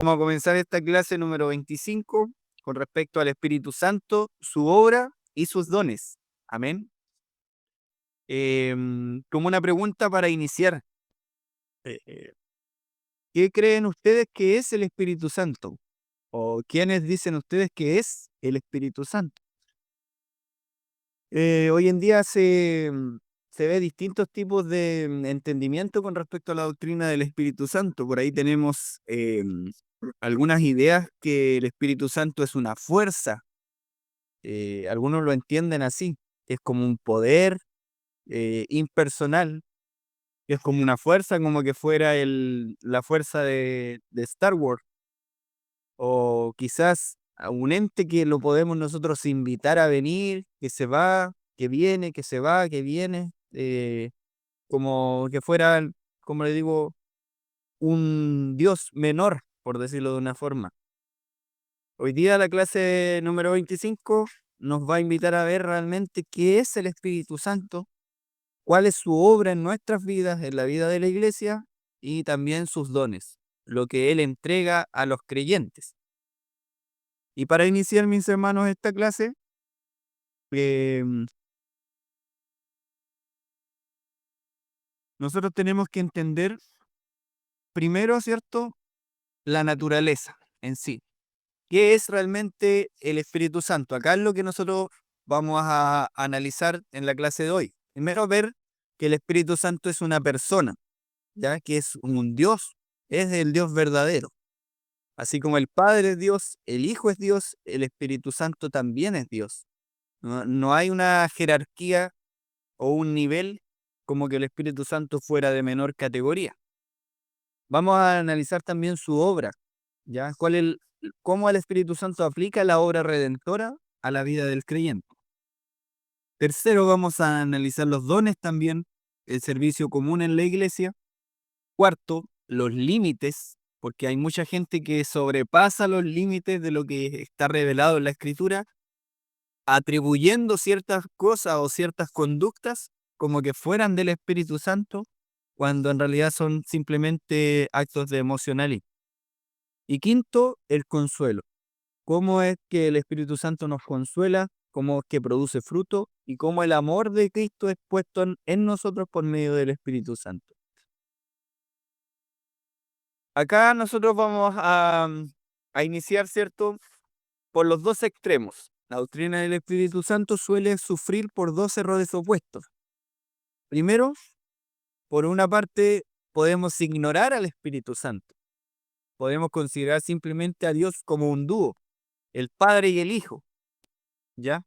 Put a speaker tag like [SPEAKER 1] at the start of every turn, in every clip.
[SPEAKER 1] Vamos a comenzar esta clase número 25 con respecto al Espíritu Santo, su obra y sus dones. Amén. Como una pregunta para iniciar, eh, ¿qué creen ustedes que es el Espíritu Santo? ¿O quiénes dicen ustedes que es el Espíritu Santo? Hoy en día se ve distintos tipos de entendimiento con respecto a la doctrina del Espíritu Santo. Por ahí tenemos algunas ideas que el Espíritu Santo es una fuerza. Algunos lo entienden así, que es como un poder impersonal, que es como una fuerza, como que fuera la fuerza de Star Wars, o quizás a un ente que lo podemos nosotros invitar a venir, que se va, que viene, que se va, que viene, como que fuera, como le digo, un Dios menor, por decirlo de una forma. Hoy día la clase número 25 nos va a invitar a ver realmente qué es el Espíritu Santo, cuál es su obra en nuestras vidas, en la vida de la iglesia, y también sus dones, lo que Él entrega a los creyentes. Y para iniciar, mis hermanos, esta clase, eh, nosotros tenemos que entender primero, ¿cierto?, la naturaleza en sí. ¿Qué es realmente el Espíritu Santo? Acá es lo que nosotros vamos a analizar en la clase de hoy. Primero, ver que el Espíritu Santo es una persona, ya que es un Dios, es el Dios verdadero. Así como el Padre es Dios, el Hijo es Dios, el Espíritu Santo también es Dios. No hay una jerarquía o un nivel como que el Espíritu Santo fuera de menor categoría. Vamos a analizar también su obra, ¿ya? Cómo el Espíritu Santo aplica la obra redentora a la vida del creyente. Tercero, vamos a analizar los dones también, el servicio común en la iglesia. Cuarto, los límites, porque hay mucha gente que sobrepasa los límites de lo que está revelado en la Escritura, atribuyendo ciertas cosas o ciertas conductas como que fueran del Espíritu Santo, cuando en realidad son simplemente actos de emocionalismo. Y quinto, el consuelo. Cómo es que el Espíritu Santo nos consuela, cómo es que produce fruto y cómo el amor de Cristo es puesto en nosotros por medio del Espíritu Santo. Acá nosotros vamos a iniciar, ¿cierto?, por los dos extremos. La doctrina del Espíritu Santo suele sufrir por dos errores opuestos. Primero, por una parte, podemos ignorar al Espíritu Santo. Podemos considerar simplemente a Dios como un dúo, el Padre y el Hijo, ¿ya?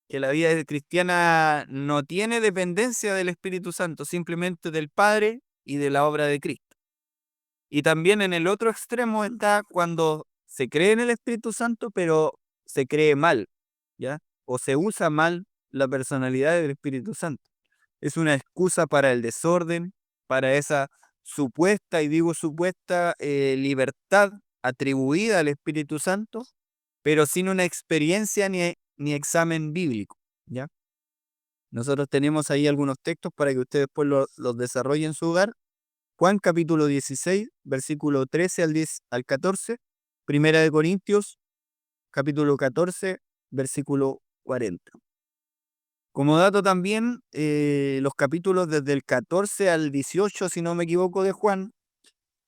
[SPEAKER 1] Que la vida cristiana no tiene dependencia del Espíritu Santo, simplemente del Padre y de la obra de Cristo. Y también en el otro extremo está cuando se cree en el Espíritu Santo, pero se cree mal, ¿ya? O se usa mal la personalidad del Espíritu Santo. Es una excusa para el desorden, para esa supuesta, y digo supuesta, libertad atribuida al Espíritu Santo, pero sin una experiencia ni examen bíblico, ¿ya? Nosotros tenemos ahí algunos textos para que ustedes después los desarrollen en su hogar. Juan capítulo 16, versículo 13 al 14. Primera de Corintios, capítulo 14, versículo 40. Como dato también, los capítulos desde el 14 al 18, si no me equivoco, de Juan,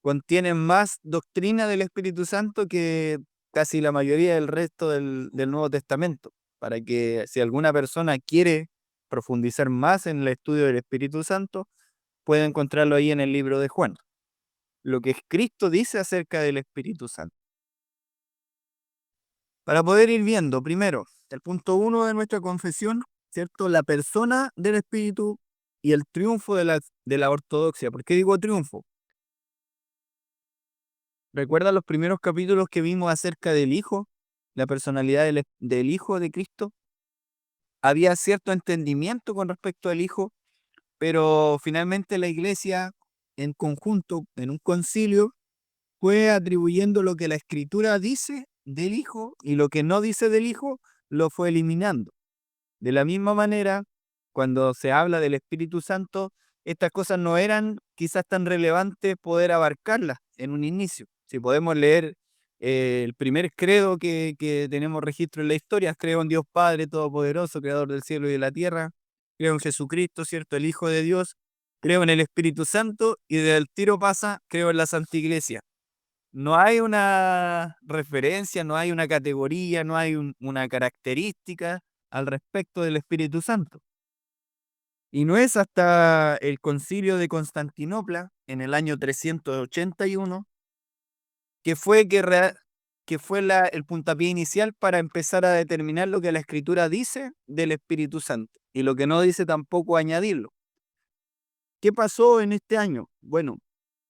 [SPEAKER 1] contienen más doctrina del Espíritu Santo que casi la mayoría del resto del Nuevo Testamento, para que si alguna persona quiere profundizar más en el estudio del Espíritu Santo, puede encontrarlo ahí en el libro de Juan, lo que Cristo dice acerca del Espíritu Santo. Para poder ir viendo, primero, el punto 1 de nuestra confesión, ¿cierto? La persona del Espíritu y el triunfo de la ortodoxia. ¿Por qué digo triunfo? ¿Recuerdan los primeros capítulos que vimos acerca del Hijo? La personalidad del Hijo de Cristo. Había cierto entendimiento con respecto al Hijo, pero finalmente la Iglesia, en conjunto, en un concilio, fue atribuyendo lo que la Escritura dice del Hijo y lo que no dice del Hijo, lo fue eliminando. De la misma manera, cuando se habla del Espíritu Santo, estas cosas no eran quizás tan relevantes poder abarcarlas en un inicio. Si podemos leer el primer credo que tenemos registro en la historia: creo en Dios Padre Todopoderoso, Creador del cielo y de la tierra, creo en Jesucristo, ¿cierto? El Hijo de Dios, creo en el Espíritu Santo, y del tiro pasa, creo en la Santa Iglesia. No hay una referencia, no hay una categoría, no hay una característica al respecto del Espíritu Santo. Y no es hasta el Concilio de Constantinopla, en el año 381, que fue el puntapié inicial para empezar a determinar lo que la Escritura dice del Espíritu Santo, y lo que no dice tampoco añadirlo. ¿Qué pasó en este año? Bueno,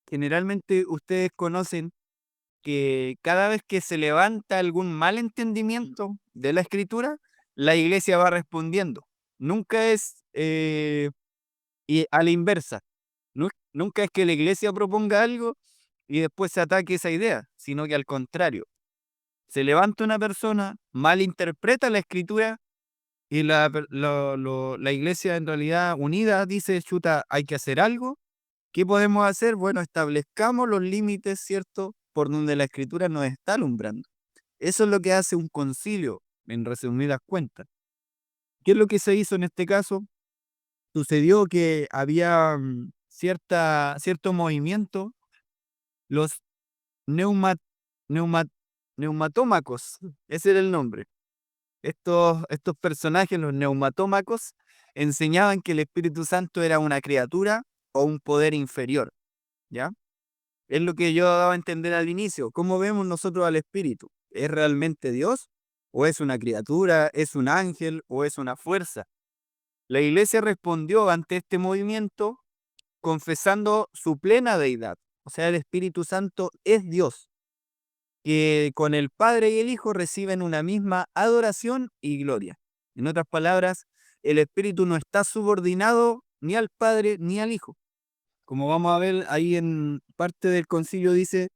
[SPEAKER 1] generalmente ustedes conocen que cada vez que se levanta algún mal entendimiento de la Escritura, la Iglesia va respondiendo. Nunca es y a la inversa. Nunca es que la Iglesia proponga algo y después se ataque esa idea, sino que al contrario. Se levanta una persona, malinterpreta la Escritura, y la Iglesia, en realidad unida, dice: chuta, hay que hacer algo. ¿Qué podemos hacer? Bueno, establezcamos los límites, ¿cierto?, por donde la Escritura nos está alumbrando. Eso es lo que hace un concilio, en resumidas cuentas. ¿Qué es lo que se hizo en este caso? Sucedió que había cierto movimiento. Los neuma, neuma- neumatómacos, ese era el nombre. Estos personajes, los neumatómacos, enseñaban que el Espíritu Santo era una criatura o un poder inferior, ¿ya? Es lo que yo daba a entender al inicio. ¿Cómo vemos nosotros al Espíritu? ¿Es realmente Dios? ¿O es una criatura? ¿Es un ángel? ¿O es una fuerza? La Iglesia respondió ante este movimiento confesando su plena deidad. O sea, el Espíritu Santo es Dios, que con el Padre y el Hijo reciben una misma adoración y gloria. En otras palabras, el Espíritu no está subordinado ni al Padre ni al Hijo. Como vamos a ver ahí en parte del concilio, dice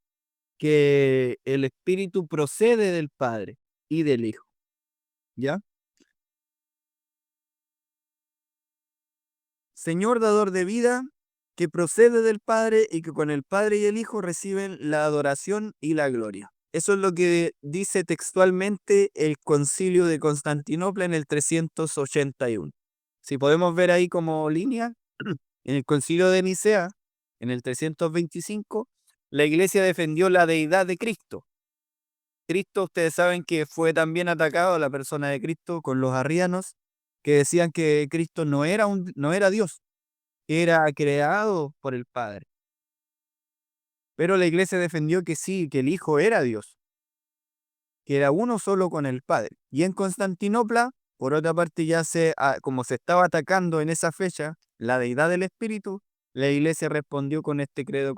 [SPEAKER 1] que el Espíritu procede del Padre y del Hijo, ¿ya? Señor dador de vida, que procede del Padre y que con el Padre y el Hijo reciben la adoración y la gloria. Eso es lo que dice textualmente el Concilio de Constantinopla en el 381. Si podemos ver ahí como línea, en el Concilio de Nicea, en el 325, la Iglesia defendió la deidad de Cristo. Cristo, ustedes saben que fue también atacado, la persona de Cristo, con los arrianos, que decían que Cristo no era Dios, era creado por el Padre. Pero la Iglesia defendió que sí, que el Hijo era Dios, que era uno solo con el Padre. Y en Constantinopla, por otra parte, como se estaba atacando en esa fecha la deidad del Espíritu, la Iglesia respondió con este credo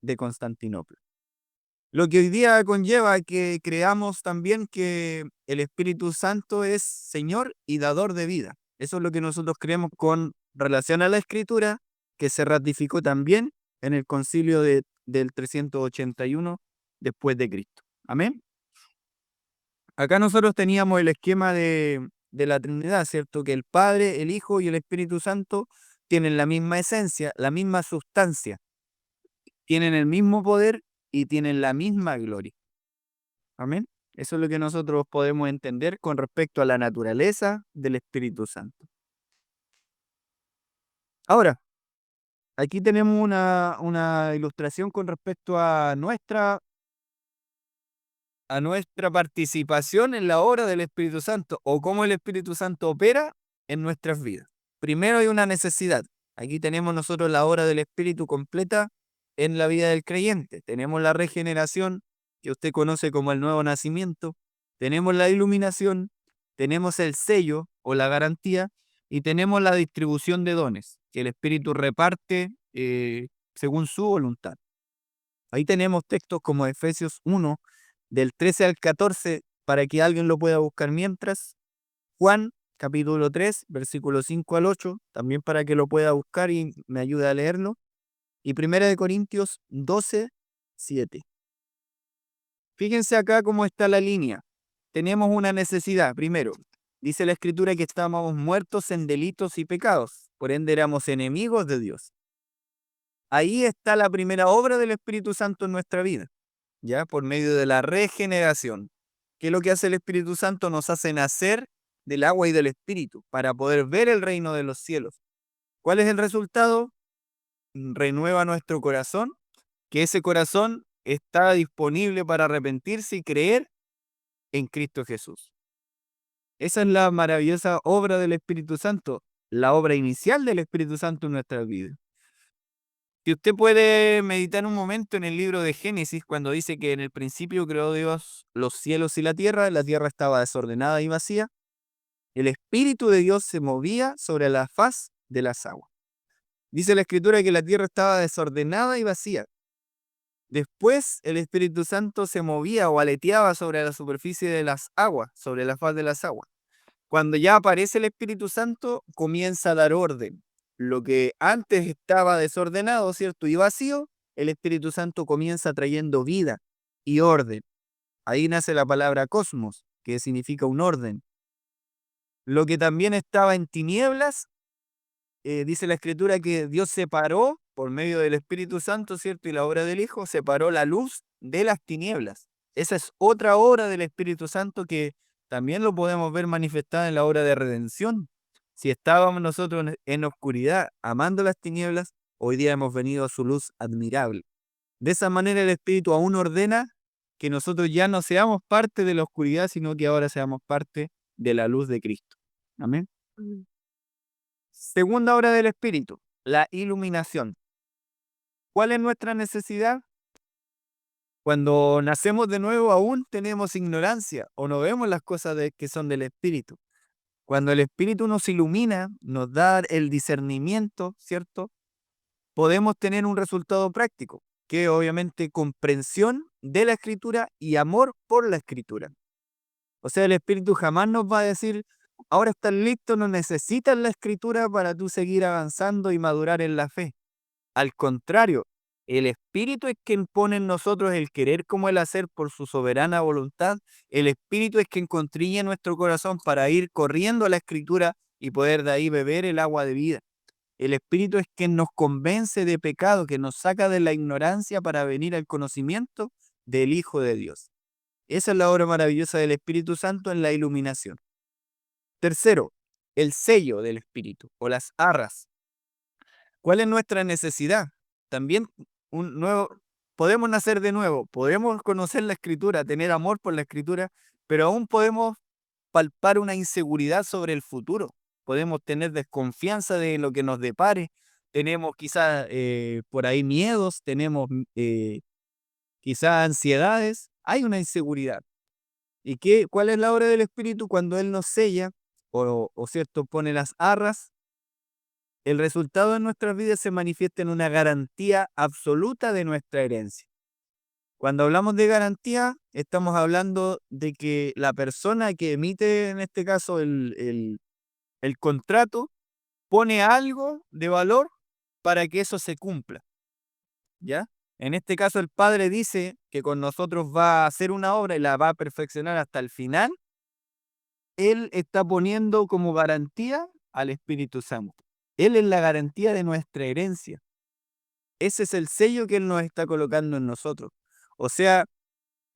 [SPEAKER 1] de Constantinopla. Lo que hoy día conlleva que creamos también que el Espíritu Santo es Señor y dador de vida. Eso es lo que nosotros creemos con relación a la Escritura, que se ratificó también en el concilio del 381 después de Cristo. Amén. Acá nosotros teníamos el esquema de la Trinidad, ¿cierto? Que el Padre, el Hijo y el Espíritu Santo tienen la misma esencia, la misma sustancia, tienen el mismo poder y tienen la misma gloria. Amén. Eso es lo que nosotros podemos entender con respecto a la naturaleza del Espíritu Santo. Ahora, aquí tenemos una ilustración con respecto a nuestra participación en la obra del Espíritu Santo, o cómo el Espíritu Santo opera en nuestras vidas. Primero hay una necesidad. Aquí tenemos nosotros la obra del Espíritu completa en la vida del creyente. Tenemos la regeneración, que usted conoce como el nuevo nacimiento. Tenemos la iluminación, tenemos el sello o la garantía, y tenemos la distribución de dones, que el Espíritu reparte según su voluntad. Ahí tenemos textos como Efesios 1, del 13 al 14, para que alguien lo pueda buscar mientras. Juan, capítulo 3, versículos 5 al 8, también para que lo pueda buscar y me ayude a leerlo. Y Primera de Corintios 12, 7. Fíjense acá cómo está la línea. Tenemos una necesidad. Primero, dice la Escritura que estábamos muertos en delitos y pecados, por ende éramos enemigos de Dios. Ahí está la primera obra del Espíritu Santo en nuestra vida. ¿ya? Por medio de la regeneración. ¿Qué es lo que hace el Espíritu Santo? Nos hace nacer del agua y del Espíritu para poder ver el reino de los cielos. ¿Cuál es el resultado? Renueva nuestro corazón, que ese corazón está disponible para arrepentirse y creer en Cristo Jesús. Esa es la maravillosa obra del Espíritu Santo, la obra inicial del Espíritu Santo en nuestra vida. Si usted puede meditar un momento en el libro de Génesis, cuando dice que en el principio creó Dios los cielos y la tierra estaba desordenada y vacía, el Espíritu de Dios se movía sobre la faz de las aguas. Dice la Escritura que la tierra estaba desordenada y vacía. Después el Espíritu Santo se movía o aleteaba sobre la superficie de las aguas, sobre la faz de las aguas. Cuando ya aparece el Espíritu Santo, comienza a dar orden. Lo que antes estaba desordenado, ¿cierto? Y vacío, el Espíritu Santo comienza trayendo vida y orden. Ahí nace la palabra cosmos, que significa un orden. Lo que también estaba en tinieblas, dice la Escritura que Dios separó, por medio del Espíritu Santo, ¿cierto? Y la obra del Hijo, separó la luz de las tinieblas. Esa es otra obra del Espíritu Santo que también lo podemos ver manifestada en la obra de redención. Si estábamos nosotros en oscuridad, amando las tinieblas, hoy día hemos venido a su luz admirable. De esa manera el Espíritu aún ordena que nosotros ya no seamos parte de la oscuridad, sino que ahora seamos parte de la luz de Cristo. Amén. Segunda obra del Espíritu, la iluminación. ¿Cuál es nuestra necesidad? Cuando nacemos de nuevo aún tenemos ignorancia o no vemos las cosas que son del Espíritu. Cuando el Espíritu nos ilumina, nos da el discernimiento, ¿cierto? Podemos tener un resultado práctico, que obviamente comprensión de la Escritura y amor por la Escritura. O sea, el Espíritu jamás nos va a decir, ahora estás listo, no necesitas la Escritura para tú seguir avanzando y madurar en la fe. Al contrario, el Espíritu es quien pone en nosotros el querer como el hacer por su soberana voluntad. El Espíritu es quien contriñe nuestro corazón para ir corriendo a la Escritura y poder de ahí beber el agua de vida. El Espíritu es quien nos convence de pecado, que nos saca de la ignorancia para venir al conocimiento del Hijo de Dios. Esa es la obra maravillosa del Espíritu Santo en la iluminación. Tercero, el sello del Espíritu o las arras. ¿Cuál es nuestra necesidad? También podemos nacer de nuevo, podemos conocer la Escritura, tener amor por la Escritura, pero aún podemos palpar una inseguridad sobre el futuro. Podemos tener desconfianza de lo que nos depare, tenemos quizás por ahí miedos, tenemos quizás ansiedades, hay una inseguridad. ¿Y cuál es la obra del Espíritu? Cuando Él nos sella o cierto, pone las arras, el resultado de nuestras vidas se manifiesta en una garantía absoluta de nuestra herencia. Cuando hablamos de garantía, estamos hablando de que la persona que emite, en este caso, el contrato, pone algo de valor para que eso se cumpla, ¿ya? En este caso, el Padre dice que con nosotros va a hacer una obra y la va a perfeccionar hasta el final. Él está poniendo como garantía al Espíritu Santo. Él es la garantía de nuestra herencia. Ese es el sello que Él nos está colocando en nosotros. O sea,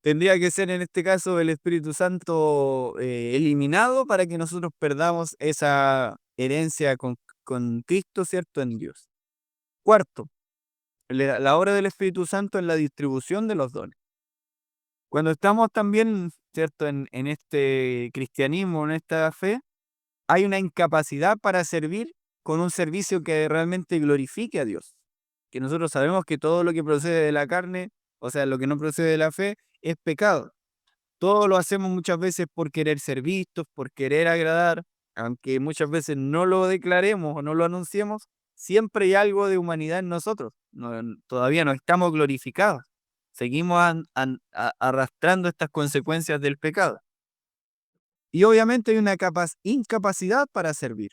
[SPEAKER 1] tendría que ser en este caso el Espíritu Santo eliminado para que nosotros perdamos esa herencia con Cristo, ¿cierto? En Dios. Cuarto, la obra del Espíritu Santo en la distribución de los dones. Cuando estamos también, ¿cierto? En este cristianismo, en esta fe, hay una incapacidad para servir con un servicio que realmente glorifique a Dios. Que nosotros sabemos que todo lo que procede de la carne, o sea, lo que no procede de la fe, es pecado. Todo lo hacemos muchas veces por querer ser vistos, por querer agradar, aunque muchas veces no lo declaremos o no lo anunciemos, siempre hay algo de humanidad en nosotros. Todavía no estamos glorificados. Seguimos arrastrando estas consecuencias del pecado. Y obviamente hay una incapacidad para servir.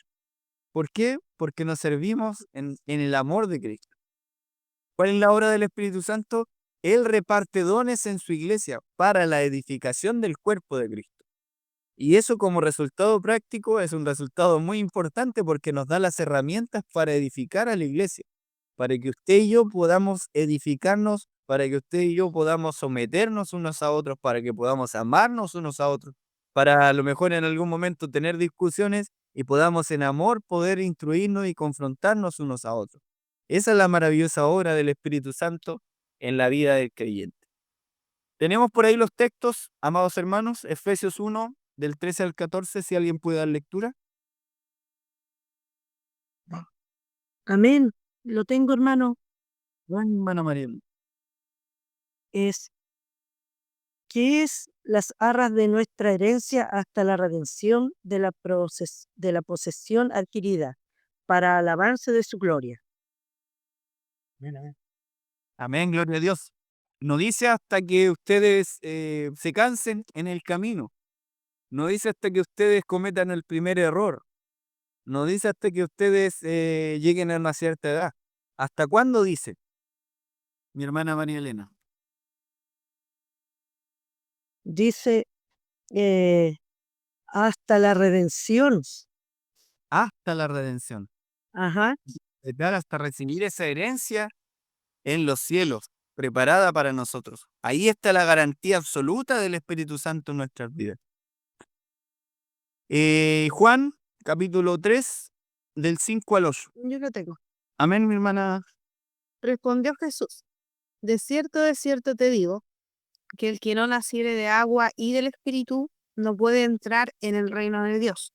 [SPEAKER 1] ¿Por qué? Porque nos servimos en el amor de Cristo. ¿Cuál es la obra del Espíritu Santo? Él reparte dones en su iglesia para la edificación del cuerpo de Cristo. Y eso como resultado práctico es un resultado muy importante porque nos da las herramientas para edificar a la iglesia, para que usted y yo podamos edificarnos para que usted y yo podamos someternos unos a otros, para que podamos amarnos unos a otros, para a lo mejor en algún momento tener discusiones y podamos en amor poder instruirnos y confrontarnos unos a otros. Esa es la maravillosa obra del Espíritu Santo en la vida del creyente. Tenemos por ahí los textos, amados hermanos, Efesios 1, del 13 al 14, si alguien puede dar lectura.
[SPEAKER 2] Amén. Lo tengo, hermano.
[SPEAKER 1] Bueno, hermana María.
[SPEAKER 2] Es que es las arras de nuestra herencia hasta la redención de la posesión adquirida, para alabanza de su gloria.
[SPEAKER 1] Amén, amén. Amén, gloria a Dios. No dice hasta que ustedes se cansen en el camino. No dice hasta que ustedes cometan el primer error. No dice hasta que ustedes lleguen a una cierta edad. ¿Hasta cuándo dice? Mi hermana María Elena.
[SPEAKER 2] Dice, hasta la redención.
[SPEAKER 1] Hasta la redención.
[SPEAKER 2] Ajá.
[SPEAKER 1] ¿Verdad? Hasta recibir esa herencia en los cielos, preparada para nosotros. Ahí está la garantía absoluta del Espíritu Santo en nuestras vidas. Juan, capítulo 3, del 5 al 8.
[SPEAKER 2] Yo lo tengo.
[SPEAKER 1] Amén, mi hermana.
[SPEAKER 2] Respondió Jesús, de cierto te digo, que el que no naciere de agua y del Espíritu no puede entrar en el reino de Dios.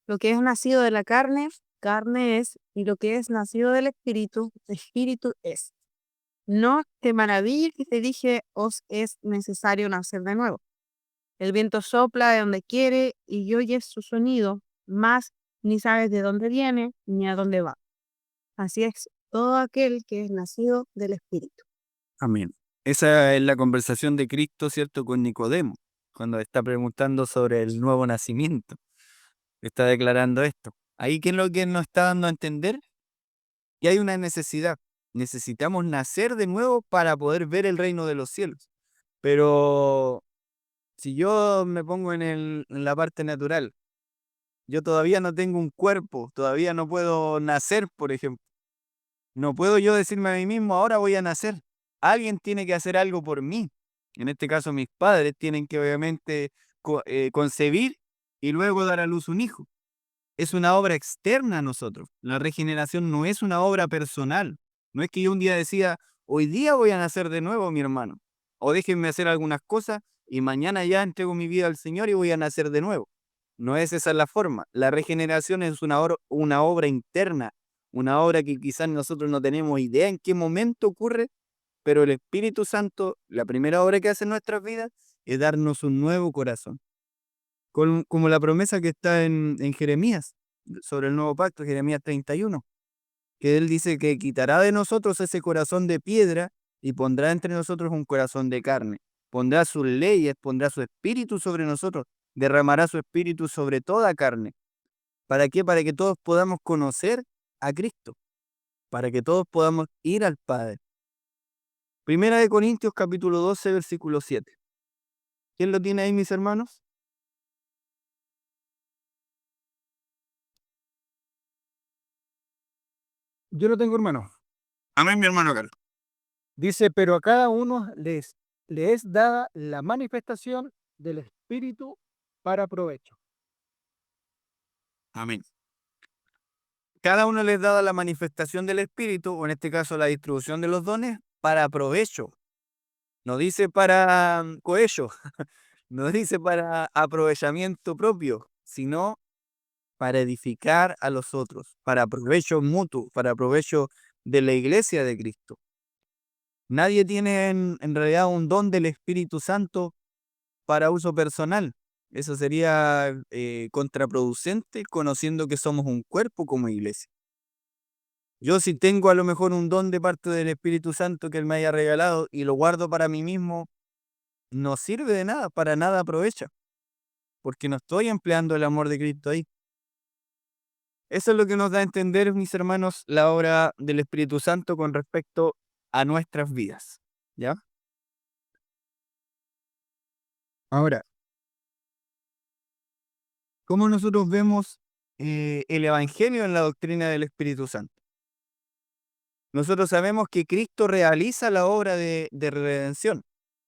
[SPEAKER 2] Lo que es nacido de la carne, carne es, y lo que es nacido del Espíritu, Espíritu es. No te maravilles que te dije, os es necesario nacer de nuevo. El viento sopla de donde quiere y oyes su sonido, mas ni sabes de dónde viene ni a dónde va. Así es todo aquel que es nacido del Espíritu.
[SPEAKER 1] Amén. Esa es la conversación de Cristo, ¿cierto?, con Nicodemo, cuando está preguntando sobre el nuevo nacimiento. Está declarando esto. Ahí, ¿qué es lo que nos está dando a entender? Que hay una necesidad. Necesitamos nacer de nuevo para poder ver el reino de los cielos. Pero si yo me pongo en la parte natural, yo todavía no tengo un cuerpo, todavía no puedo nacer, por ejemplo. No puedo yo decirme a mí mismo, ahora voy a nacer. Alguien tiene que hacer algo por mí. En este caso, mis padres tienen que obviamente concebir y luego dar a luz un hijo. Es una obra externa a nosotros. La regeneración no es una obra personal. No es que yo un día decida, hoy día voy a nacer de nuevo, mi hermano. O déjenme hacer algunas cosas y mañana ya entrego mi vida al Señor y voy a nacer de nuevo. No es esa la forma. La regeneración es una obra interna, una obra que quizás nosotros no tenemos idea en qué momento ocurre, pero el Espíritu Santo, la primera obra que hace en nuestras vidas es darnos un nuevo corazón. Como la promesa que está en Jeremías, sobre el nuevo pacto, Jeremías 31, que él dice que quitará de nosotros ese corazón de piedra y pondrá entre nosotros un corazón de carne. Pondrá sus leyes, pondrá su espíritu sobre nosotros, derramará su espíritu sobre toda carne. ¿Para qué? Para que todos podamos conocer a Cristo, para que todos podamos ir al Padre. Primera de Corintios capítulo 12, versículo 7. ¿Quién lo tiene ahí, mis hermanos?
[SPEAKER 3] Yo lo tengo, hermano.
[SPEAKER 1] Amén, mi hermano Carlos.
[SPEAKER 3] Dice, pero a cada uno le es dada la manifestación del Espíritu para provecho.
[SPEAKER 1] Amén. Cada uno les da la manifestación del Espíritu, o en este caso la distribución de los dones, para provecho. No dice para cohecho, no dice para aprovechamiento propio, sino para edificar a los otros, para provecho mutuo, para provecho de la iglesia de Cristo. Nadie tiene en realidad un don del Espíritu Santo para uso personal. Eso sería contraproducente, conociendo que somos un cuerpo como iglesia. Yo si tengo a lo mejor un don de parte del Espíritu Santo que Él me haya regalado y lo guardo para mí mismo, no sirve de nada, para nada aprovecha, porque no estoy empleando el amor de Cristo ahí. Eso es lo que nos da a entender, mis hermanos, la obra del Espíritu Santo con respecto a nuestras vidas. ¿Ya? Ahora, ¿cómo nosotros vemos el Evangelio en la doctrina del Espíritu Santo? nosotros sabemos que Cristo realiza la obra de redención.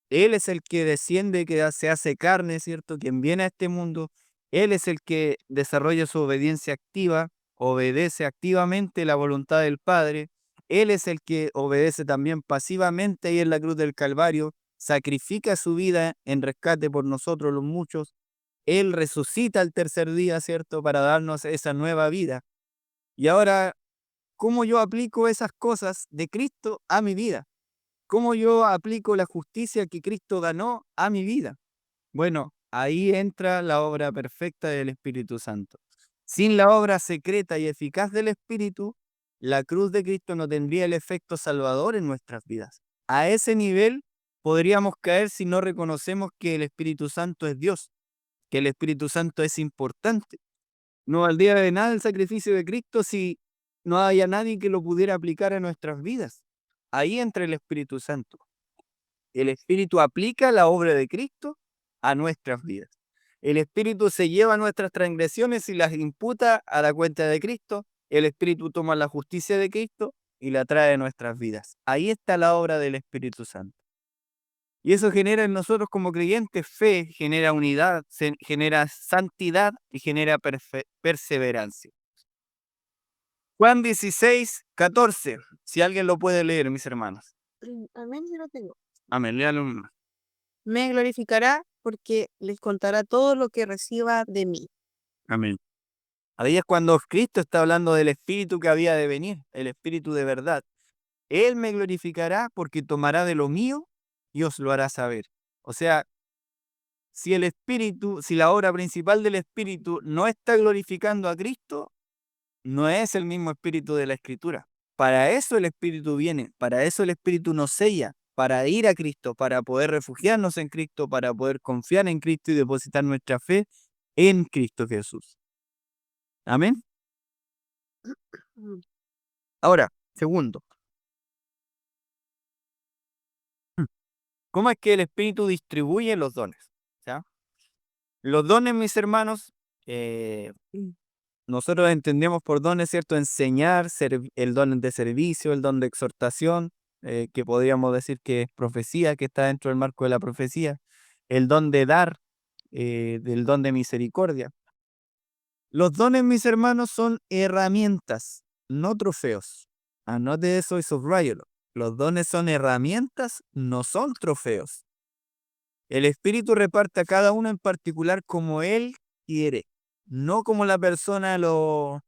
[SPEAKER 1] Él es el que desciende, que se hace carne, ¿cierto? Quien viene a este mundo. Él es el que desarrolla su obediencia activa, obedece activamente la voluntad del Padre. Él es el que obedece también pasivamente ahí en la cruz del Calvario, sacrifica su vida en rescate por nosotros los muchos. Él resucita al tercer día, ¿cierto? Para darnos esa nueva vida. Y ahora, ¿cómo yo aplico esas cosas de Cristo a mi vida? ¿Cómo yo aplico la justicia que Cristo ganó a mi vida? Bueno, ahí entra la obra perfecta del Espíritu Santo. Sin la obra secreta y eficaz del Espíritu, la cruz de Cristo no tendría el efecto salvador en nuestras vidas. A ese nivel podríamos caer si no reconocemos que el Espíritu Santo es Dios, que el Espíritu Santo es importante. No valdría de nada el sacrificio de Cristo si no haya nadie que lo pudiera aplicar a nuestras vidas. Ahí entra el Espíritu Santo. El Espíritu aplica la obra de Cristo a nuestras vidas. El Espíritu se lleva nuestras transgresiones y las imputa a la cuenta de Cristo. El Espíritu toma la justicia de Cristo y la trae a nuestras vidas. Ahí está la obra del Espíritu Santo. Y eso genera en nosotros como creyentes fe, genera unidad, genera santidad y genera perseverancia. Juan 16, 14. Si alguien lo puede leer, mis hermanos.
[SPEAKER 2] Amén, yo lo tengo.
[SPEAKER 1] Amén, léalo.
[SPEAKER 2] Me glorificará porque les contará todo lo que reciba de mí.
[SPEAKER 1] Amén. Ahí es cuando Cristo está hablando del Espíritu que había de venir, el Espíritu de verdad. Él me glorificará porque tomará de lo mío y os lo hará saber. O sea, si el Espíritu, si la obra principal del Espíritu no está glorificando a Cristo, no es el mismo Espíritu de la Escritura. Para eso el Espíritu viene, para eso el Espíritu nos sella, para ir a Cristo, para poder refugiarnos en Cristo, para poder confiar en Cristo y depositar nuestra fe en Cristo Jesús. Amén. Ahora, segundo, ¿cómo es que el Espíritu distribuye los dones? ¿Ya? Los dones, mis hermanos, nosotros entendemos por dones, ¿cierto? Enseñar, el don de servicio, el don de exhortación, que podríamos decir que es profecía, que está dentro del marco de la profecía, el don de dar, del don de misericordia. Los dones, mis hermanos, son herramientas, no trofeos. Anote eso y subráyelo. Los dones son herramientas, no son trofeos. El Espíritu reparte a cada uno en particular como Él quiere, no como la persona lo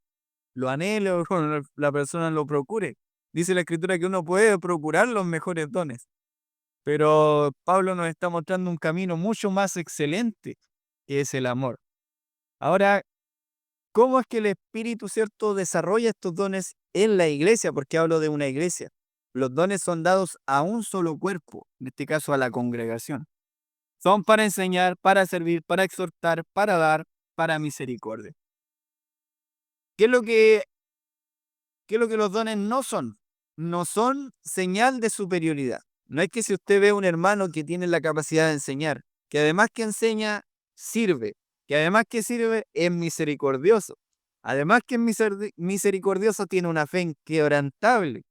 [SPEAKER 1] anhele o como la persona lo procure. Dice la Escritura que uno puede procurar los mejores dones, pero Pablo nos está mostrando un camino mucho más excelente, que es el amor. Ahora, ¿cómo es que el Espíritu, cierto, desarrolla estos dones en la iglesia? Porque hablo de una iglesia. Los dones son dados a un solo cuerpo, en este caso a la congregación. Son para enseñar, para servir, para exhortar, para dar, para misericordia. ¿Qué es lo que los dones no son? No son señal de superioridad. No es que si usted ve a un hermano que tiene la capacidad de enseñar, que además que enseña, sirve, que además que sirve, es misericordioso. Además que es misericordioso, tiene una fe inquebrantable.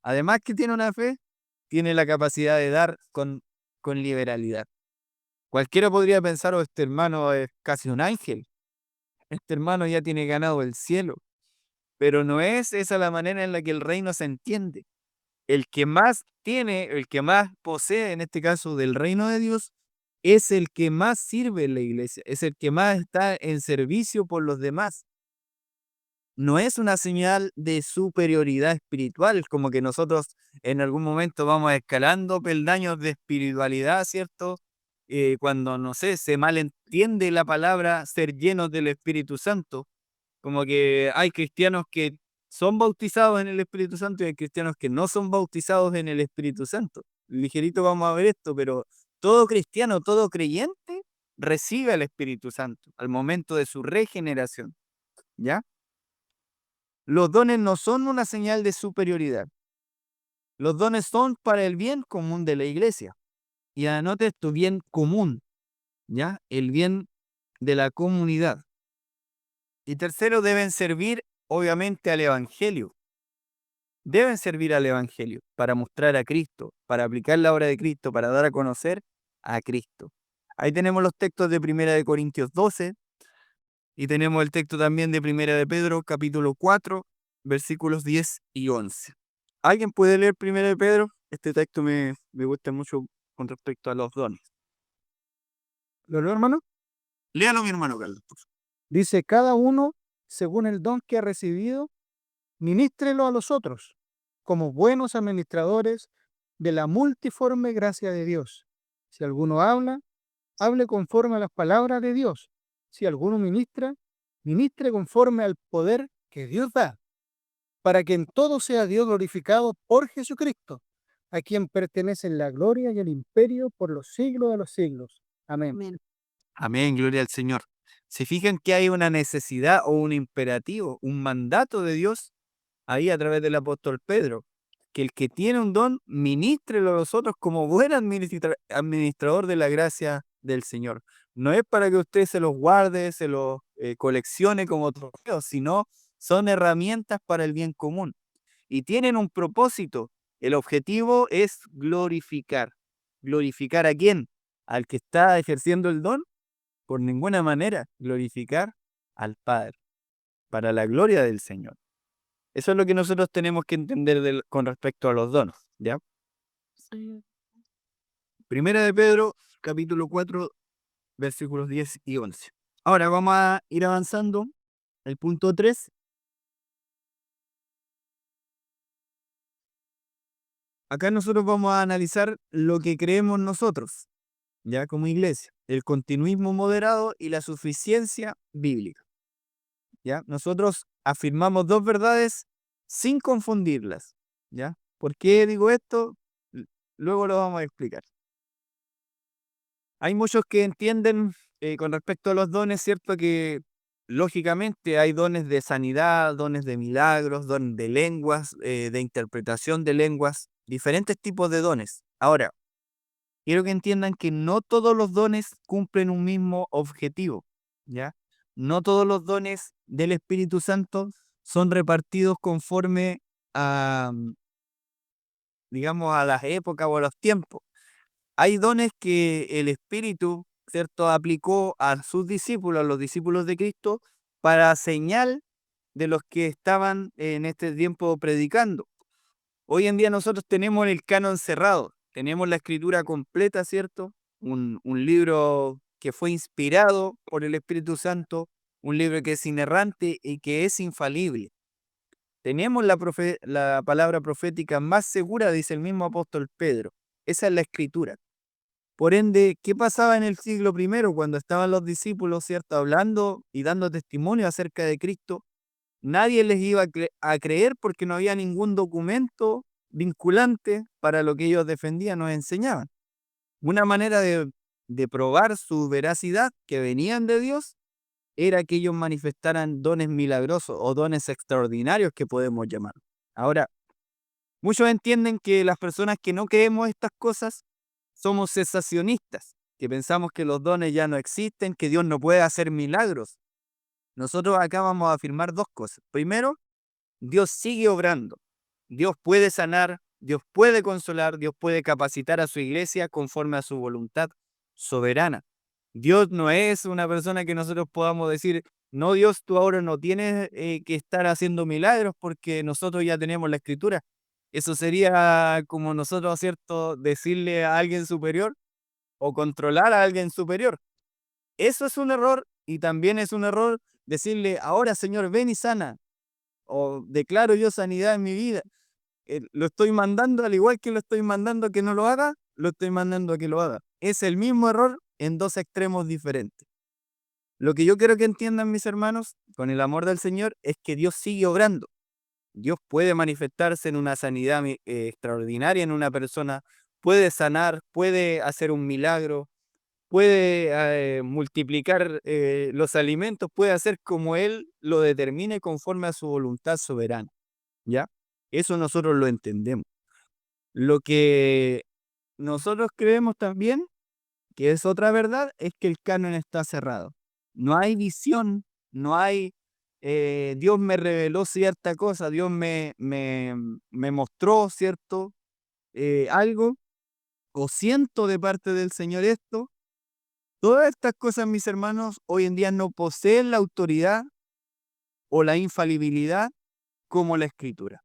[SPEAKER 1] Además que tiene una fe, tiene la capacidad de dar con liberalidad. Cualquiera podría pensar, oh, este hermano es casi un ángel. Este hermano ya tiene ganado el cielo. Pero no es esa la manera en la que el reino se entiende. El que más tiene, el que más posee, en este caso del reino de Dios, es el que más sirve en la iglesia, es el que más está en servicio por los demás. No es una señal de superioridad espiritual, como que nosotros en algún momento vamos escalando peldaños de espiritualidad, ¿cierto? Cuando, no sé, se malentiende la palabra ser llenos del Espíritu Santo, como que hay cristianos que son bautizados en el Espíritu Santo y hay cristianos que no son bautizados en el Espíritu Santo. Ligerito vamos a ver esto, pero todo cristiano, todo creyente recibe al Espíritu Santo al momento de su regeneración, ¿ya? Los dones no son una señal de superioridad. Los dones son para el bien común de la iglesia. Y anote esto, bien común, ¿ya? El bien de la comunidad. Y tercero, deben servir obviamente al Evangelio. deben servir al Evangelio para mostrar a Cristo, para aplicar la obra de Cristo, para dar a conocer a Cristo. Ahí tenemos los textos de 1 Corintios 12 y tenemos el texto también de 1 Pedro, capítulo 4, versículos 10 y 11. ¿Alguien puede leer 1 Pedro? Este texto me gusta mucho con respecto a los dones.
[SPEAKER 3] ¿Lo leo, hermano?
[SPEAKER 1] Léalo, mi hermano Carlos. por favor.
[SPEAKER 3] Dice, cada uno, según el don que ha recibido, ministrelo a los otros, como buenos administradores de la multiforme gracia de Dios. Si alguno habla, hable conforme a las palabras de Dios. Si alguno ministra, ministre conforme al poder que Dios da, para que en todo sea Dios glorificado por Jesucristo, a quien pertenecen la gloria y el imperio por los siglos de los siglos. Amén.
[SPEAKER 2] Amén.
[SPEAKER 1] Amén, gloria al Señor. ¿Se fijan que hay una necesidad o un imperativo, un mandato de Dios ahí a través del apóstol Pedro? Que el que tiene un don, ministrelo a los otros como buen administrador de la gracia del Señor. No es para que usted se los guarde, se los coleccione como trofeos, sino son herramientas para el bien común. Y tienen un propósito. El objetivo es glorificar. ¿Glorificar a quién? ¿Al que está ejerciendo el don? Por ninguna manera. Glorificar al Padre, para la gloria del Señor. Eso es lo que nosotros tenemos que entender con respecto a los dones, ¿ya? Primera de Pedro, capítulo 4, versículos 10 y 11. Ahora vamos a ir avanzando. El punto 3. Acá nosotros vamos a analizar lo que creemos nosotros, ya como iglesia, el continuismo moderado y la suficiencia bíblica. ¿Ya? Nosotros afirmamos dos verdades sin confundirlas, ¿ya? ¿Por qué digo esto? Luego lo vamos a explicar. Hay muchos que entienden con respecto a los dones, ¿cierto? Que lógicamente hay dones de sanidad, dones de milagros, dones de lenguas, de interpretación de lenguas, diferentes tipos de dones. Ahora, quiero que entiendan que no todos los dones cumplen un mismo objetivo, ¿ya? No todos los dones del Espíritu Santo son repartidos conforme a, digamos, a las épocas o a los tiempos. Hay dones que el Espíritu, ¿cierto?, aplicó a sus discípulos, a los discípulos de Cristo, para señal de los que estaban en este tiempo predicando. Hoy en día nosotros tenemos el canon cerrado, tenemos la escritura completa, ¿cierto? Un libro que fue inspirado por el Espíritu Santo, un libro que es inerrante y que es infalible. Tenemos la palabra profética más segura, dice el mismo apóstol Pedro. Esa es la escritura. Por ende, ¿qué pasaba en el siglo I cuando estaban los discípulos, ¿cierto?, hablando y dando testimonio acerca de Cristo? Nadie les iba a creer porque no había ningún documento vinculante para lo que ellos defendían o enseñaban. Una manera de probar su veracidad, que venían de Dios, era que ellos manifestaran dones milagrosos o dones extraordinarios que podemos llamar. Ahora, muchos entienden que las personas que no creemos estas cosas somos cesacionistas, que pensamos que los dones ya no existen, que Dios no puede hacer milagros. Nosotros acá vamos a afirmar dos cosas. Primero, Dios sigue obrando. Dios puede sanar, Dios puede consolar, Dios puede capacitar a su iglesia conforme a su voluntad soberana. Dios no es una persona que nosotros podamos decir, no, Dios, tú ahora no tienes que estar haciendo milagros porque nosotros ya tenemos la escritura. Eso sería como nosotros, ¿cierto?, decirle a alguien superior o controlar a alguien superior. Eso es un error y también es un error decirle, ahora Señor, ven y sana, o declaro yo sanidad en mi vida. Lo estoy mandando, al igual que lo estoy mandando a que no lo haga, lo estoy mandando a que lo haga. Es el mismo error en dos extremos diferentes. Lo que yo quiero que entiendan, mis hermanos, con el amor del Señor, es que Dios sigue obrando. Dios puede manifestarse en una sanidad extraordinaria en una persona, puede sanar, puede hacer un milagro, puede multiplicar los alimentos, puede hacer como Él lo determine conforme a su voluntad soberana, ¿ya? Eso nosotros lo entendemos. Lo que nosotros creemos también, que es otra verdad, es que el canon está cerrado. No hay visión, no hay Dios me reveló cierta cosa, Dios me mostró cierto algo, o siento de parte del Señor esto. Todas estas cosas, mis hermanos, hoy en día no poseen la autoridad o la infalibilidad como la Escritura.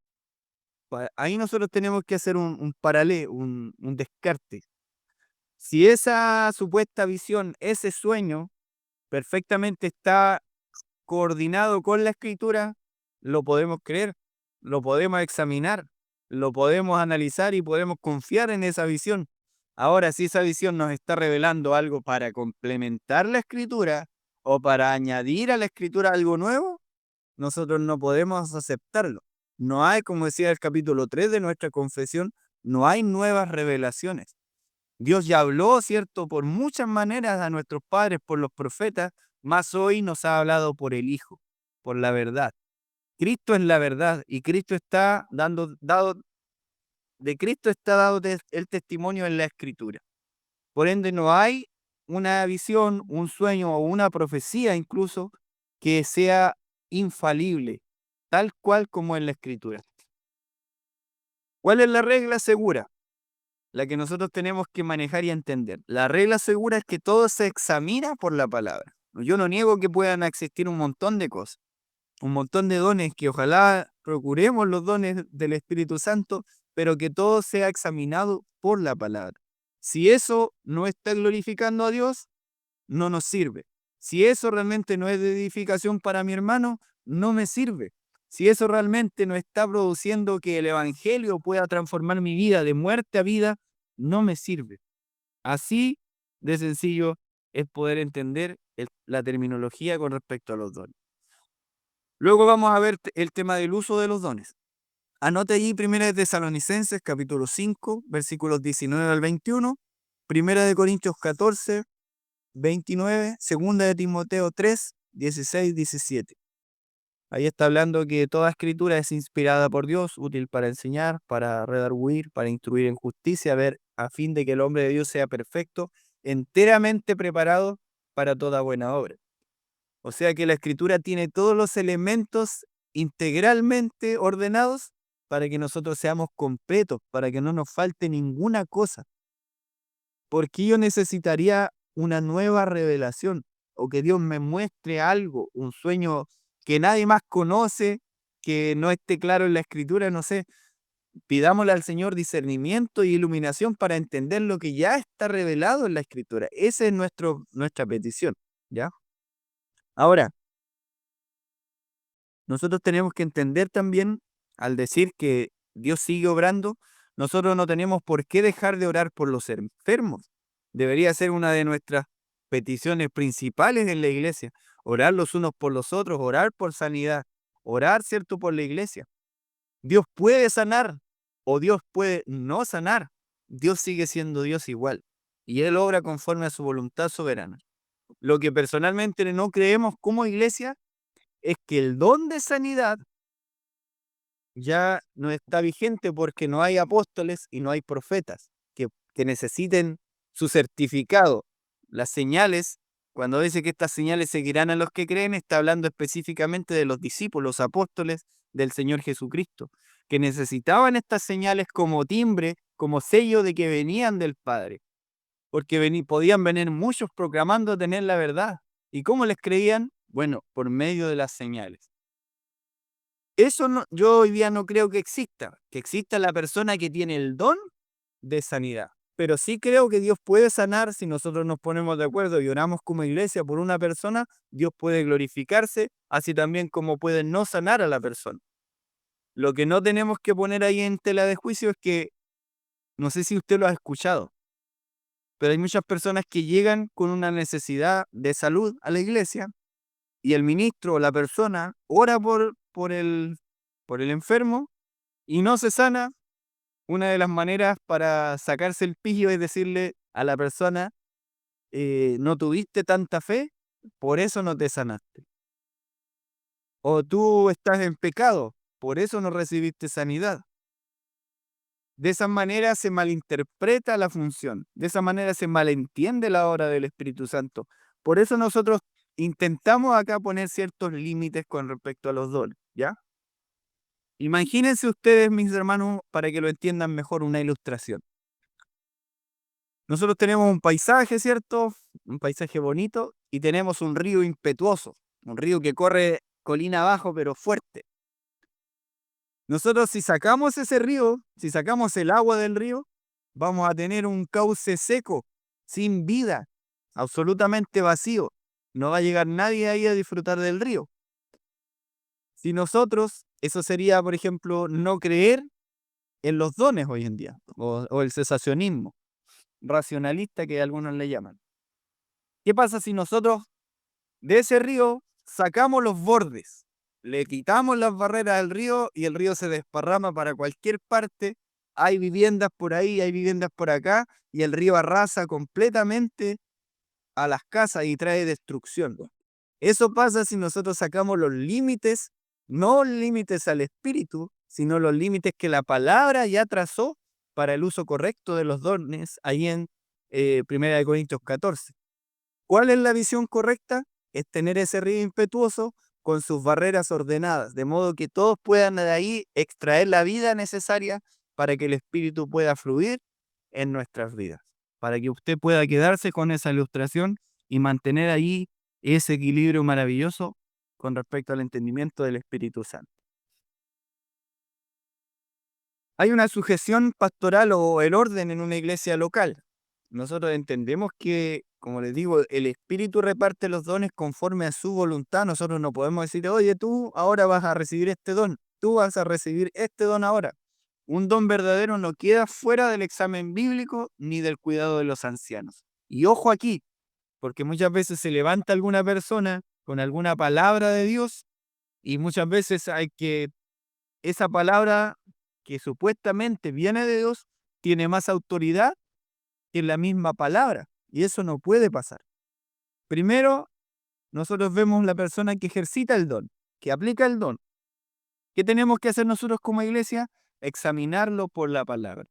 [SPEAKER 1] Ahí nosotros tenemos que hacer un paralelo, un descarte. Si esa supuesta visión, ese sueño, perfectamente está coordinado con la Escritura, lo podemos creer, lo podemos examinar, lo podemos analizar y podemos confiar en esa visión. Ahora, si esa visión nos está revelando algo para complementar la Escritura o para añadir a la Escritura algo nuevo, nosotros no podemos aceptarlo. No hay, como decía el capítulo 3 de nuestra confesión, no hay nuevas revelaciones. Dios ya habló, ¿cierto?, por muchas maneras a nuestros padres, por los profetas, más hoy nos ha hablado por el Hijo, por la verdad. Cristo es la verdad y Cristo está de Cristo está dado el testimonio en la Escritura. Por ende, no hay una visión, un sueño o una profecía incluso que sea infalible, tal cual como en la Escritura. ¿Cuál es la regla segura? La que nosotros tenemos que manejar y entender. La regla segura es que todo se examina por la palabra. Yo no niego que puedan existir un montón de cosas, un montón de dones, que ojalá procuremos los dones del Espíritu Santo, pero que todo sea examinado por la palabra. Si eso no está glorificando a Dios, no nos sirve. Si eso realmente no es de edificación para mi hermano, no me sirve. Si eso realmente no está produciendo que el Evangelio pueda transformar mi vida de muerte a vida, no me sirve. Así de sencillo es poder entender la terminología con respecto a los dones. Luego vamos a ver el tema del uso de los dones. Anote allí 1 Tesalonicenses capítulo 5, versículos 19 al 21, 1 Corintios 14, 29, 2 de Timoteo 3, 16, 17. Ahí está hablando que toda escritura es inspirada por Dios, útil para enseñar, para redarguir, para instruir en justicia, a fin de que el hombre de Dios sea perfecto, enteramente preparado para toda buena obra. O sea que la escritura tiene todos los elementos integralmente ordenados para que nosotros seamos completos, para que no nos falte ninguna cosa. Porque yo necesitaría una nueva revelación, o que Dios me muestre algo, un sueño que nadie más conoce, que no esté claro en la escritura, no sé. Pidámosle al Señor discernimiento y iluminación para entender lo que ya está revelado en la escritura. Esa es nuestra petición, ¿ya? Ahora, nosotros tenemos que entender también, al decir que Dios sigue obrando, nosotros no tenemos por qué dejar de orar por los enfermos. Debería ser una de nuestras peticiones principales en la iglesia. Orar los unos por los otros, orar por sanidad, orar, ¿cierto?, por la iglesia. Dios puede sanar o Dios puede no sanar. Dios sigue siendo Dios igual. Y Él obra conforme a su voluntad soberana. Lo que personalmente no creemos como iglesia es que el don de sanidad ya no está vigente porque no hay apóstoles y no hay profetas que necesiten su certificado. Las señales, cuando dice que estas señales seguirán a los que creen, está hablando específicamente de los discípulos, apóstoles del Señor Jesucristo, que necesitaban estas señales como timbre, como sello de que venían del Padre, porque podían venir muchos proclamando tener la verdad. ¿Y cómo les creían? Bueno, por medio de las señales. Eso no, yo hoy día no creo que exista la persona que tiene el don de sanidad. Pero sí creo que Dios puede sanar si nosotros nos ponemos de acuerdo y oramos como iglesia por una persona. Dios puede glorificarse, así también como puede no sanar a la persona. Lo que no tenemos que poner ahí en tela de juicio es que, no sé si usted lo ha escuchado, pero hay muchas personas que llegan con una necesidad de salud a la iglesia y el ministro o la persona ora por el enfermo y no se sana. Una de las maneras para sacarse el pillo es decirle a la persona, no tuviste tanta fe, por eso no te sanaste. O tú estás en pecado, por eso no recibiste sanidad. De esa manera se malinterpreta la función, de esa manera se malentiende la obra del Espíritu Santo. Por eso nosotros intentamos acá poner ciertos límites con respecto a los dones, ¿ya? Imagínense ustedes, mis hermanos, para que lo entiendan mejor, una ilustración. Nosotros tenemos un paisaje, ¿cierto? Un paisaje bonito, y tenemos un río impetuoso, un río que corre colina abajo, pero fuerte. Nosotros, si sacamos ese río, si sacamos el agua del río, vamos a tener un cauce seco, sin vida, absolutamente vacío. No va a llegar nadie ahí a disfrutar del río. Si nosotros, eso sería, por ejemplo, no creer en los dones hoy en día, o el cesacionismo racionalista que algunos le llaman. ¿Qué pasa si nosotros de ese río sacamos los bordes, le quitamos las barreras del río y el río se desparrama para cualquier parte? Hay viviendas por ahí, hay viviendas por acá, y el río arrasa completamente a las casas y trae destrucción. Eso pasa si nosotros sacamos los límites, no límites al espíritu, sino los límites que la palabra ya trazó para el uso correcto de los dones, ahí en 1 Corintios 14. ¿Cuál es la visión correcta? Es tener ese río impetuoso con sus barreras ordenadas, de modo que todos puedan de ahí extraer la vida necesaria para que el espíritu pueda fluir en nuestras vidas, para que usted pueda quedarse con esa ilustración y mantener ahí ese equilibrio maravilloso con respecto al entendimiento del Espíritu Santo. Hay una sujeción pastoral o el orden en una iglesia local. Nosotros entendemos que, como les digo, el Espíritu reparte los dones conforme a su voluntad. Nosotros no podemos decir, oye, tú ahora vas a recibir este don, tú vas a recibir este don ahora. Un don verdadero no queda fuera del examen bíblico ni del cuidado de los ancianos. Y ojo aquí, porque muchas veces se levanta alguna persona con alguna palabra de Dios y muchas veces hay que esa palabra que supuestamente viene de Dios tiene más autoridad que la misma palabra, y eso no puede pasar. Primero, nosotros vemos la persona que ejercita el don, que aplica el don. ¿Qué tenemos que hacer nosotros como iglesia? Examinarlo por la palabra.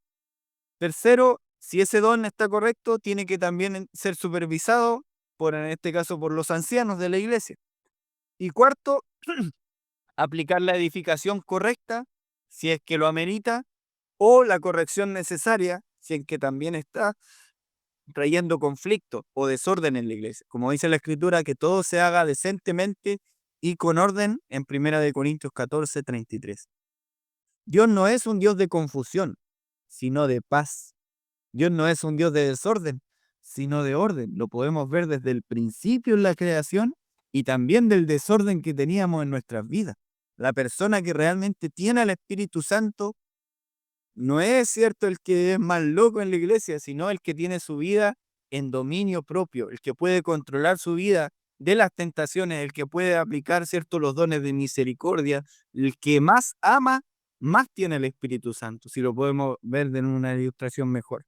[SPEAKER 1] Tercero, si ese don está correcto, tiene que también ser supervisado por, en este caso, por los ancianos de la iglesia. Y cuarto, aplicar la edificación correcta, si es que lo amerita, o la corrección necesaria, si es que también está trayendo conflicto o desorden en la iglesia. Como dice la Escritura, que todo se haga decentemente y con orden en 1 Corintios 14, 33. Dios no es un Dios de confusión, sino de paz. Dios no es un Dios de desorden, sino de orden. Lo podemos ver desde el principio en la creación y también del desorden que teníamos en nuestras vidas. La persona que realmente tiene al Espíritu Santo no es cierto el que es más loco en la iglesia, sino el que tiene su vida en dominio propio, el que puede controlar su vida de las tentaciones, el que puede aplicar cierto los dones de misericordia, el que más ama, más tiene el Espíritu Santo, si lo podemos ver en una ilustración mejor.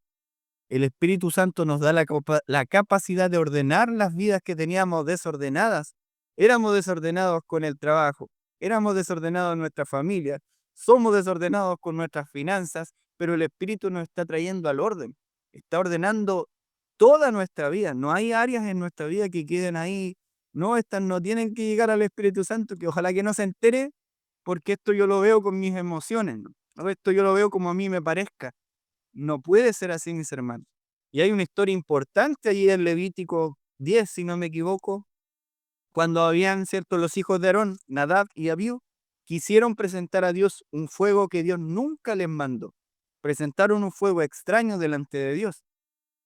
[SPEAKER 1] El Espíritu Santo nos da la capacidad de ordenar las vidas que teníamos desordenadas. Éramos desordenados con el trabajo, éramos desordenados en nuestra familia, somos desordenados con nuestras finanzas, pero el Espíritu nos está trayendo al orden. Está ordenando toda nuestra vida. No hay áreas en nuestra vida que queden ahí. No, estas no tienen que llegar al Espíritu Santo, que ojalá que no se entere, porque esto yo lo veo con mis emociones, ¿no? O esto yo lo veo como a mí me parezca. No puede ser así, mis hermanos. Y hay una historia importante allí en Levítico 10, si no me equivoco, cuando habían, ¿cierto?, los hijos de Aarón, Nadab y Abiú, quisieron presentar a Dios un fuego que Dios nunca les mandó. Presentaron un fuego extraño delante de Dios.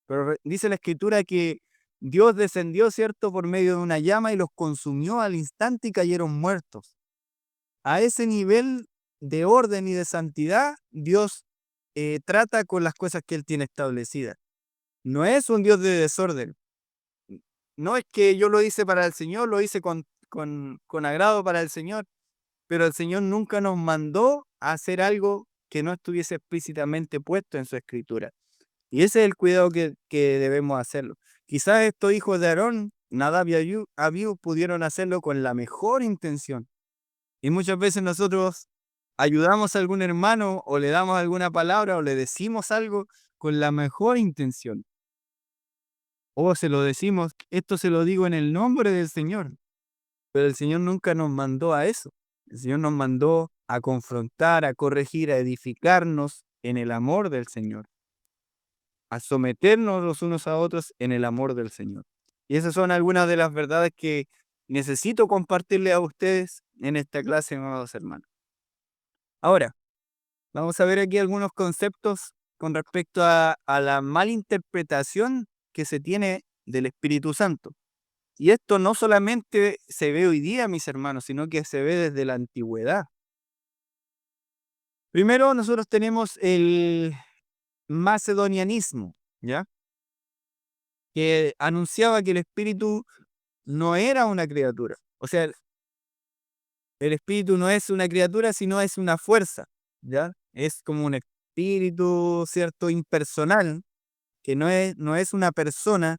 [SPEAKER 1] Pero dice la Escritura que Dios descendió, ¿cierto?, por medio de una llama y los consumió al instante y cayeron muertos. A ese nivel de orden y de santidad, Dios trata con las cosas que Él tiene establecidas. No es un Dios de desorden. No es que yo lo hice para el Señor, lo hice con agrado para el Señor, pero el Señor nunca nos mandó a hacer algo que no estuviese explícitamente puesto en su Escritura. Y ese es el cuidado que debemos hacerlo. Quizás estos hijos de Aarón, Nadab y Abiú, pudieron hacerlo con la mejor intención. Y muchas veces nosotros ayudamos a algún hermano o le damos alguna palabra o le decimos algo con la mejor intención. O se lo decimos, esto se lo digo en el nombre del Señor. Pero el Señor nunca nos mandó a eso. El Señor nos mandó a confrontar, a corregir, a edificarnos en el amor del Señor, a someternos los unos a otros en el amor del Señor. Y esas son algunas de las verdades que necesito compartirle a ustedes en esta clase, amados hermanos. Ahora, vamos a ver aquí algunos conceptos con respecto a la malinterpretación que se tiene del Espíritu Santo. Y esto no solamente se ve hoy día, mis hermanos, sino que se ve desde la antigüedad. Primero, nosotros tenemos el macedonianismo, ¿ya? Que anunciaba que el Espíritu no era una criatura. O sea, el Espíritu no es una criatura, sino es una fuerza, ¿ya? Es como un espíritu, ¿cierto? Impersonal, que no es una persona,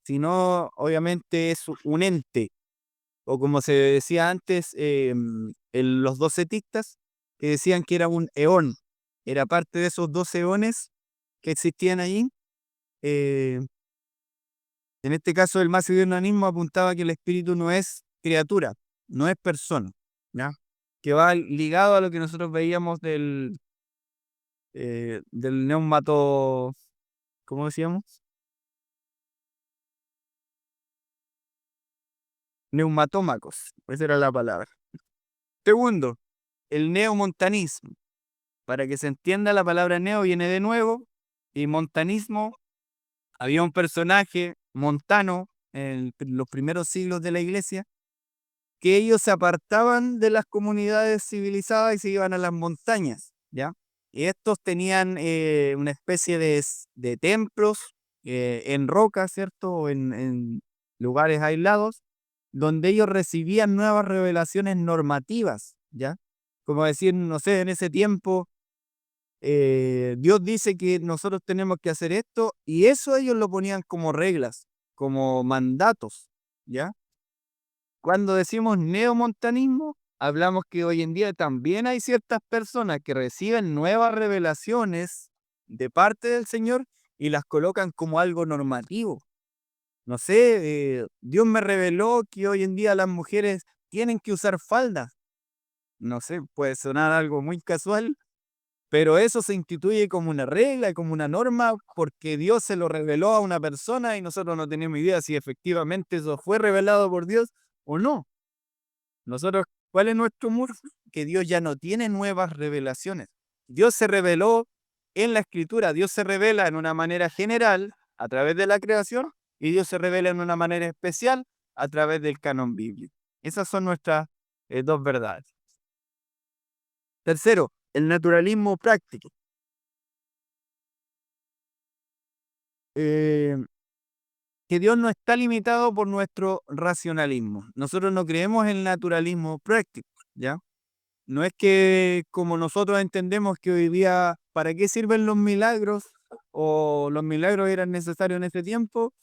[SPEAKER 1] sino obviamente es un ente, o como se decía antes, los docetistas, que decían que era un eón, era parte de esos 12 eones que existían allí. En este caso, el macedonianismo apuntaba que el espíritu no es criatura, no es persona, ¿ya? Que va ligado a lo que nosotros veíamos del neumato, ¿cómo decíamos? Neumatómacos, esa era la palabra. Segundo, el neomontanismo. Para que se entienda, la palabra neo viene de nuevo, y montanismo, había un personaje montano en los primeros siglos de la iglesia, que ellos se apartaban de las comunidades civilizadas y se iban a las montañas, ¿ya? Y estos tenían una especie de templos en roca, ¿cierto? O en lugares aislados, donde ellos recibían nuevas revelaciones normativas, ¿ya? Como decir, no sé, en ese tiempo Dios dice que nosotros tenemos que hacer esto, y eso ellos lo ponían como reglas, como mandatos, ¿ya? Cuando decimos neomontanismo, hablamos que hoy en día también hay ciertas personas que reciben nuevas revelaciones de parte del Señor y las colocan como algo normativo. No sé, Dios me reveló que hoy en día las mujeres tienen que usar faldas. No sé, puede sonar algo muy casual, pero eso se instituye como una regla, como una norma, porque Dios se lo reveló a una persona y nosotros no tenemos idea si efectivamente eso fue revelado por Dios o no. Nosotros, ¿cuál es nuestro muro? Que Dios ya no tiene nuevas revelaciones. Dios se reveló en la Escritura, Dios se revela en una manera general a través de la creación, y Dios se revela en una manera especial a través del canon bíblico. Esas son nuestras dos verdades. Tercero, el naturalismo práctico. Eh, que Dios no está limitado por nuestro racionalismo. Nosotros no creemos en el naturalismo práctico, ¿ya? No es que como nosotros entendemos que hoy día, ¿para qué sirven los milagros? O los milagros eran necesarios en este tiempo.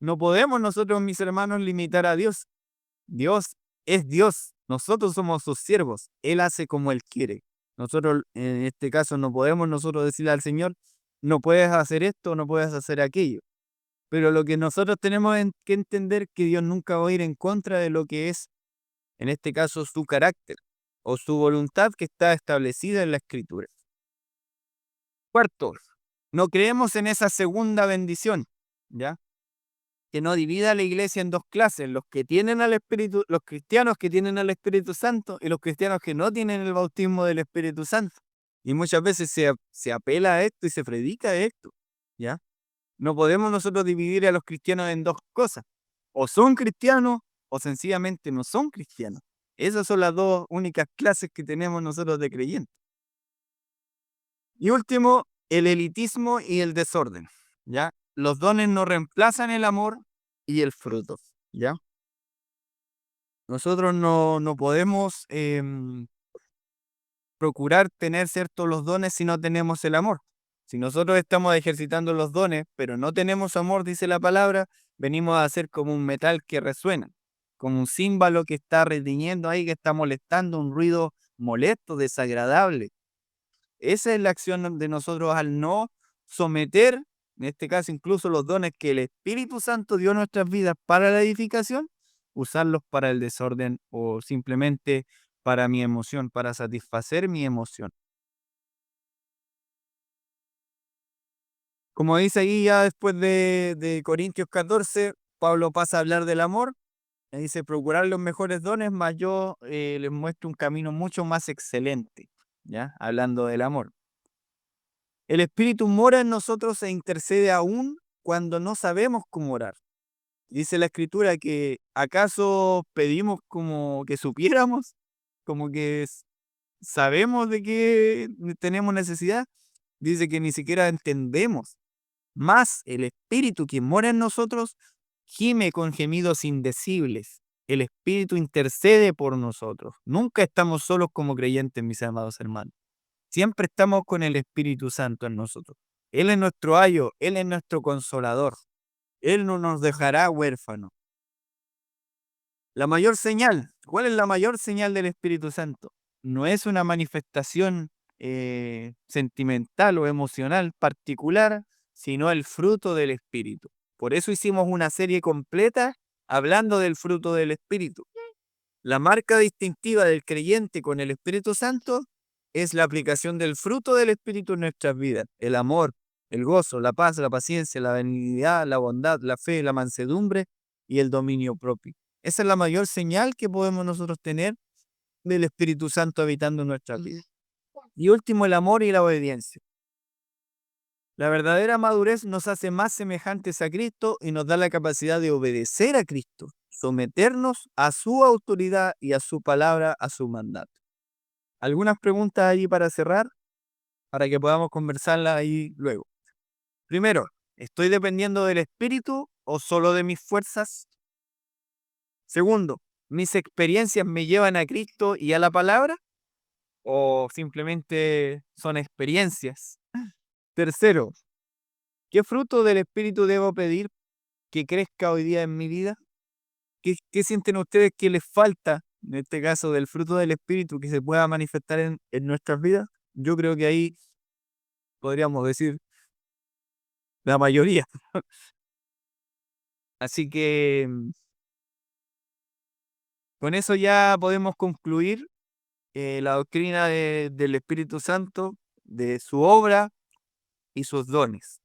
[SPEAKER 1] No podemos nosotros, mis hermanos, limitar a Dios. Dios es Dios. Nosotros somos sus siervos. Él hace como Él quiere. Nosotros, en este caso, no podemos nosotros decirle al Señor, no puedes hacer esto, no puedes hacer aquello. Pero lo que nosotros tenemos que entender, que Dios nunca va a ir en contra de lo que es, en este caso, su carácter o su voluntad que está establecida en la Escritura. Cuarto, no creemos en esa segunda bendición, ¿ya? Que no divida a la iglesia en dos clases: los que tienen al Espíritu, los cristianos que tienen al Espíritu Santo, y los cristianos que no tienen el bautismo del Espíritu Santo. Y muchas veces se apela a esto y se predica a esto, ¿ya? No podemos nosotros dividir a los cristianos en dos cosas: o son cristianos o sencillamente no son cristianos. Esas son las dos únicas clases que tenemos nosotros de creyentes. Y último, el elitismo y el desorden, ¿ya? Los dones no reemplazan el amor y el fruto, ¿ya? Nosotros no podemos procurar tener ciertos los dones si no tenemos el amor. Si nosotros estamos ejercitando los dones, pero no tenemos amor, dice la palabra, venimos a ser como un metal que resuena, como un címbalo que está retiñendo ahí, que está molestando, un ruido molesto, desagradable. Esa es la acción de nosotros al no someter en este caso incluso los dones que el Espíritu Santo dio a nuestras vidas para la edificación, usarlos para el desorden o simplemente para mi emoción, para satisfacer mi emoción. Como dice ahí ya después de Corintios 14, Pablo pasa a hablar del amor. Y dice, procurar los mejores dones, mas yo les muestro un camino mucho más excelente, ¿ya? Hablando del amor. El Espíritu mora en nosotros e intercede aún cuando no sabemos cómo orar. Dice la Escritura que ¿acaso pedimos como que supiéramos? Como que sabemos de que tenemos necesidad. Dice que ni siquiera entendemos. Mas el Espíritu que mora en nosotros gime con gemidos indecibles. El Espíritu intercede por nosotros. Nunca estamos solos como creyentes, mis amados hermanos. Siempre estamos con el Espíritu Santo en nosotros. Él es nuestro ayo, Él es nuestro consolador. Él no nos dejará huérfanos. La mayor señal, ¿cuál es la mayor señal del Espíritu Santo? No es una manifestación sentimental o emocional particular, sino el fruto del Espíritu. Por eso hicimos una serie completa hablando del fruto del Espíritu. La marca distintiva del creyente con el Espíritu Santo es la aplicación del fruto del Espíritu en nuestras vidas. El amor, el gozo, la paz, la paciencia, la benignidad, la bondad, la fe, la mansedumbre y el dominio propio. Esa es la mayor señal que podemos nosotros tener del Espíritu Santo habitando en nuestras vidas. Y último, el amor y la obediencia. La verdadera madurez nos hace más semejantes a Cristo y nos da la capacidad de obedecer a Cristo, someternos a su autoridad y a su palabra, a su mandato. ¿Algunas preguntas ahí para cerrar? Para que podamos conversarlas ahí luego. Primero, ¿estoy dependiendo del Espíritu o solo de mis fuerzas? Segundo, ¿mis experiencias me llevan a Cristo y a la palabra? ¿O simplemente son experiencias? Tercero, ¿qué fruto del Espíritu debo pedir que crezca hoy día en mi vida? ¿Qué sienten ustedes que les falta, en este caso, del fruto del Espíritu que se pueda manifestar en nuestras vidas? Yo creo que ahí podríamos decir la mayoría. Así que con eso ya podemos concluir la doctrina del Espíritu Santo, de su obra y sus dones.